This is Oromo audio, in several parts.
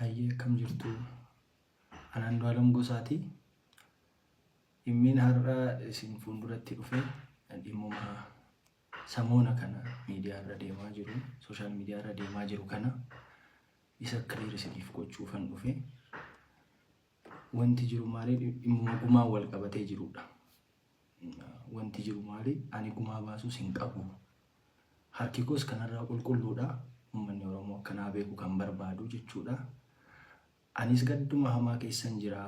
Hayyee kam jirtu anaan Andu'aalem Gosaati. Dhimmiin har'a isin fuulduratti dhufe dhimmuma samoona kana miidiyaa irra deemaa jiru, sooshaal miidiyaa irra deemaa jiru kana isa kiriir isiniif gochuufan dhufe. Wanti jiru maali? Dhimmuma gumaa wal qabatee jirudha. Wanti jiru maali? Ani gumaa baasuus hin qabu. Harki koos kanarraa qulqulluudha. Uummanni Oromoo akkanaa beeku kan barbaadu jechuudha. Anis gadduma hamaa keessan jira.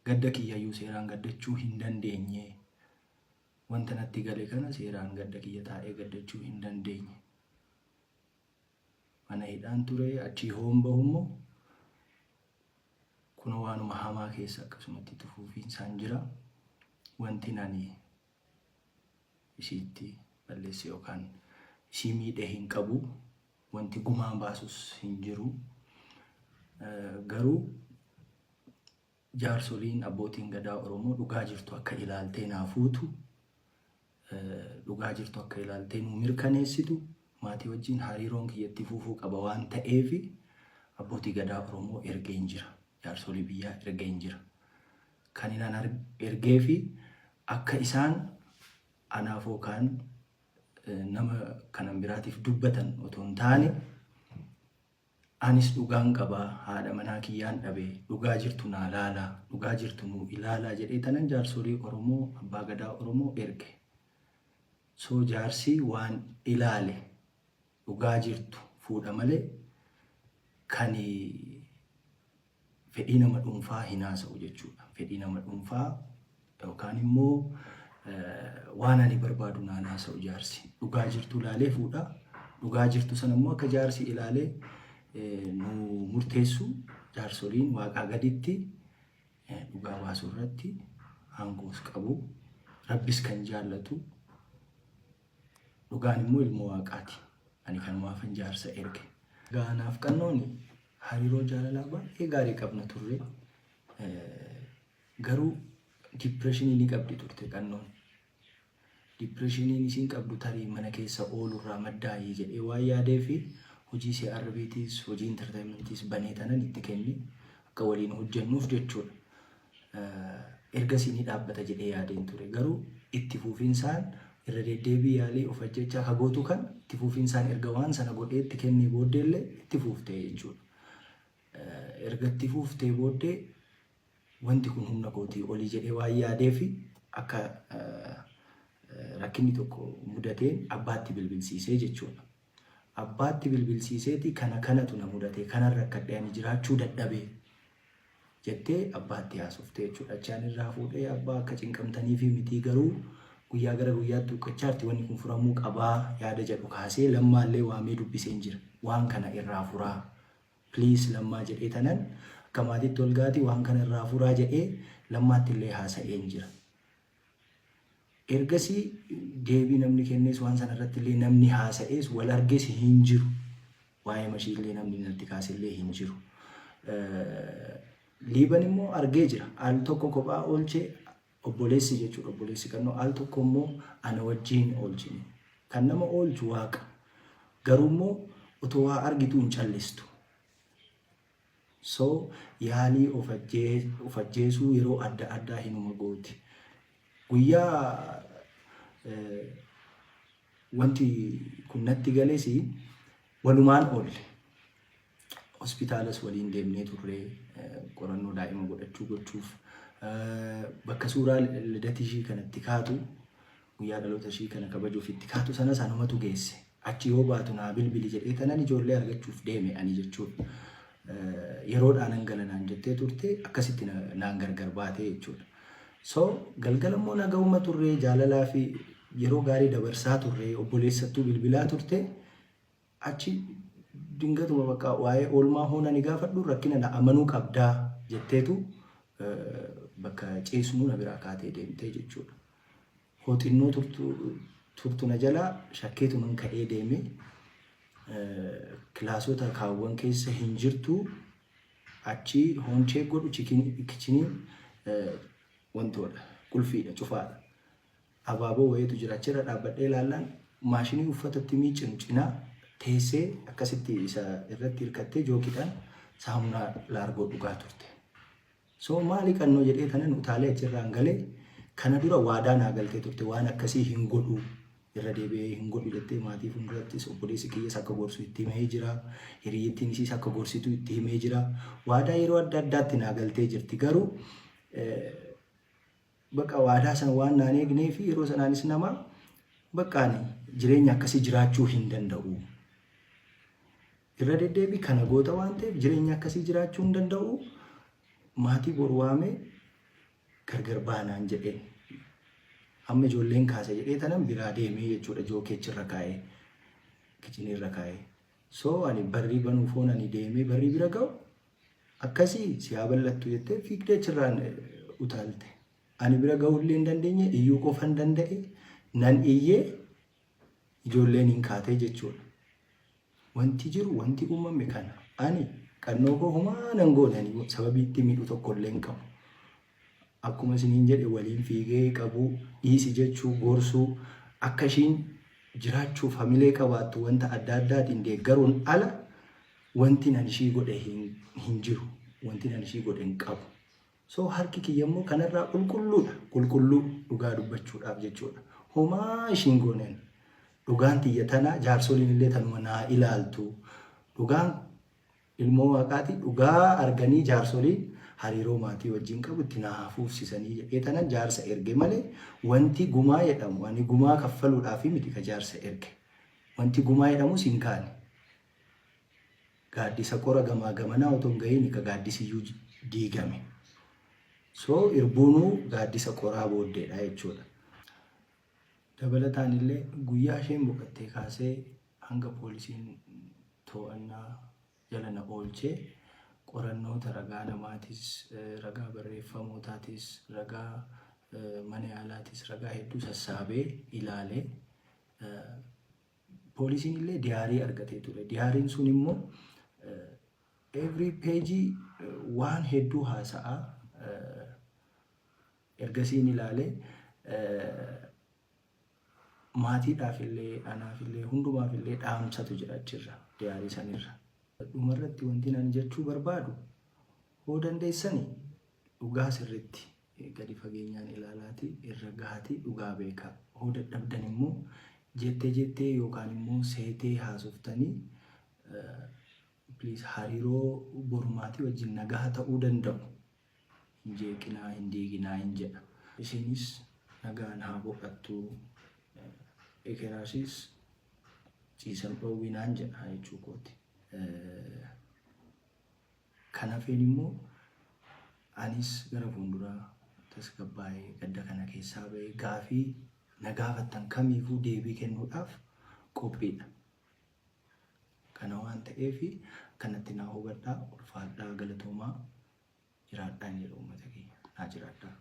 Gadda kiyyayyuu seeraan gaddachuu hin dandeenye. Wanta natti gale kana seeraan gadda kiyya taa'ee gaddachuu hin dandeenye. Mana hidhaan ture achii hoon bahummoo kun waanuma hamaa keessa akkasumatti tufuufiinsaan jira. Wanti nani isiitti balleesse yookaan isii miidhee hin qabu. Wanti gumaa baasus hin jiru. Garuu jaarsoliin abbootiin gadaa Oromoo dhugaa jirtu akka ilaaltee naafuutu, dhugaa jirtu akka ilaaltee nuu mirkaneessitu, maatii wajjin hariiroon kiyyatti fuufuu qaba waan ta'eef abbootii gadaa Oromoo ergeen jira. Jaarsolii biyyaa ergeen jira. Kan inaan ergee fi akka isaan anaaf yookaan nama kanan biraatiif dubbatan otoo hin taane anis dhugaan qabaa, haadha manaa kiyyaan dhabee dhugaa jirtu naa laalaa, dhugaa jirtu nuu ilaalaa jedhee tanan jaarsolii Oromoo, abbaa gadaa Oromoo erge. So jaarsii waan ilaale dhugaa jirtu fuudha malee kan fedhii nama dhuunfaa hin haasa'u jechuudha. Fedhii nama dhuunfaa yookaan immoo waan ani barbaadu naan haasa'u jaarsi. Dhugaa jirtu ilaalee fuudha. Dhugaa jirtu sana immoo akka jaarsi ilaalee nu murteessu jaarsoliin waaqaa gaditti dhugaa baasuu irratti aangoos qabu. Rabbis kan jaallatu, dhugaan immoo ilmoo waaqaati. Ani kanumaafan jaarsa erge. Gaanaaf qannooni hariiroo jaalalaa baay'ee gaarii qabna turre. Garuu dipireeshinii ni qabdi turte qannoon. Dipireeshiniin isiin qabdu tarii mana keessa oolurraa maddaa'ee jedhee waan yaadee fi hojii CRBTs, hojii entertainmentis banee tanan itti kenni akka waliin hojjennuuf jechuudha. Ergasii ni dhaabbata jedhee yaadeen ture. Garuu itti fuufiinsaan irra deddeebii yaalee of ajjechaa kagootu kan itti fuufiinsaan erga waan sana godhee itti kennee booddeellee itti fuuftee jechuudha. Erga itti fuuftee booddee wanti kun humna kootii olii jedhee waan yaadee fi akka rakkinni tokko mudateen abbaatti bilbilsiisee jechuudha. Abbaatti bilbilsiiseeti kanatu na mudate kanarra rakkadhee ani jiraachuu dadhabee jettee abbaatti haasoftee jechuudha. Achaan irraa fuudhee abbaa akka cinqamtanii fi mitii garuu guyyaa gara guyyaatti uqqachaarti wanni kun furamuu qabaa yaada jedhu kaasee lammaallee waamee dubbiseen jira. Waan kana irraa furaa please lammaa jedhee tanan akka maatiitti ol gaati waan kana irraa furaa jedhee lammaatti illee haasa'een jira. Ergasii deebii namni kennees waan sana irratti illee namni haasa'ees wal argees hin jiru. Waa'ee mashii illee namni natti kaasillee hin jiru. Liiban immoo argee jira. Al tokko kophaa oolchee obboleessi jechuudha. Obboleessi kannoo al tokko immoo ana wajjin oolchine. Kan nama oolchu waaqa. Garuu immoo otoo waa argitu hin callistu. So yaalii of ajjeesuu yeroo adda addaa hinuma gooti. Guyyaa wanti kun natti galees walumaan oolle. Hospitaalas waliin deemnee turre qorannoo daa'ima gochuuf bakka suuraa lidata ishii kanatti kaatu guyyaa dhaloota ishii kana kabajuuf itti kaatu sana sanumatu geesse. Achi yoo baatu naa bilbili jedhee tanan ijoollee argachuuf deeme ani jechuudha. Yeroodhaan galanaan jettee turte akkasitti naan gargar baatee jechuudha. So galgala immoo nagahuma turre jaalalaa fi yeroo gaarii dabarsaa turre obboleessattuu bilbilaa turte achi dingatuma bakka waa'ee oolmaa hoona ni gaafadhu rakkina na amanuu qabdaa jetteetu bakka ceesumuu na biraa kaatee deemtee jechuudha. Hooxinnoo turtu na jalaa shakkeetu man ka'ee deeme kilaasota kaawwan keessa hin jirtu achi hoonchee godhu kichinii wantoota qulfiidha cufaadha. Abaaboo wayiitu jira achirra dhaabbadhee ilaallaan maashinii uffatatti miicinu cinaa teessee akkasitti isa irratti hirkattee jookiidhaan saamunaa laargoo dhugaa turte. So maali qannoo jedhee kanan utaalee achirraan galee kana dura waadaa naa galtee turte waan akkasii hin godhu irra deebi'ee hin godhu jettee maatii fuuldurattis obboleessi kiyyaas akka gorsu itti himee jira. Hiriyyattiin isiis akka gorsitu itti himee jira. Waadaa yeroo adda addaatti naa galtee jirti garuu bakka waadaa sana waan naan eegnee fi yeroo sanaanis nama bakkaan jireenya akkasii jiraachuu hin danda'u. Irra deddeebii kana goota waan ta'eef jireenya akkasii jiraachuu hin danda'u. Maatii bor waamee gargar baanaan jedhee amma ijoolleen kaase jedhee tanan biraa deemee jechuudha jookeechirra kaa'ee kichinirra kaa'ee. So ani barrii banuuf ani deemee barrii bira ga'u akkasii si haa bal'attu jettee fiigdee achirraan utaalte. Ani bira ga'uullee hin dandeenye iyyuu qofa hin danda'e nan iyyee ijoolleen hin kaatee jechuudha. Wanti jiru wanti uumame kana ani qannoo koo humaa nan goonanii sababii itti miidhu tokkollee hin qabu. Akkuma isiniin jedhe waliin fiigee qabu dhiisi jechuu gorsuu akka ishiin jiraachuuf hamilee qabaattu wanta adda addaatiin deeggaruun ala wanti nan ishii godhe hin jiru. Wanti nan ishii godhe hin qabu. So harki kiyya immoo kanarraa qulqulluudha. Qulqulluu dhugaa dubbachuudhaaf jechuudha. Humaa ishiin gooneen dhugaan tiyya tana jaarsoliin illee tanuma naa ilaaltu. Dhugaan ilmoo waaqaati dhugaa arganii jaarsoliin hariiroo maatii wajjin qabu itti naa hafuufsisanii jedhee tanan jaarsa erge malee wanti gumaa jedhamu ani gumaa kaffaluudhaaf miti ka jaarsa erge. Wanti gumaa jedhamu siin kaane. Gaaddisa qora gamaa gamanaa otoo hin gahiin ka gaaddisiyyuu diigame. So irbuunuu gaaddisa qoraa booddeedha jechuudha. Dabalataan illee guyyaa isheen boqottee kaasee hanga poolisiin to'annaa jala na oolchee qorannoota ragaa namaatis, ragaa barreeffamootaatis, ragaa mana yaalaatis, ragaa hedduu sassaabee ilaalee poolisiin illee diyaarii argatee ture. Diyaariin sun immoo every page waan hedduu haasa'aa ergasiin ilaalee maatiidhaaf illee anaaf illee hundumaaf illee dhaamsatu jira achirra diyaarii sanirra. Dhumarratti wanti nan jechuu barbaadu hoo dandeessanii dhugaa sirriitti gadi fageenyaan ilaalaati irra gahaati dhugaa beekaa. Hoo dadhabdan immoo jettee yookaan immoo seetee haasoftanii please hariiroo bormaatii wajjin nagaa ta'uu danda'u. Hin jeeqinaa hin diiginaa hin jedha. Isinis nagaan haa boqattu. Ekeraasiis ciisan dhoowwinaan jedha jechuu kooti. Kanaafin immoo anis gara fuulduraa tasgabbaa'ee gadda kana keessaa ba'ee gaafii na gaafattan kamiifuu deebii kennuudhaaf qophiidha. Kana waan ta'eef kanatti naa hubadhaa ulfaadhaa galatoomaa jiraadhaan jedhu uummata keenya naa jiraadhaa.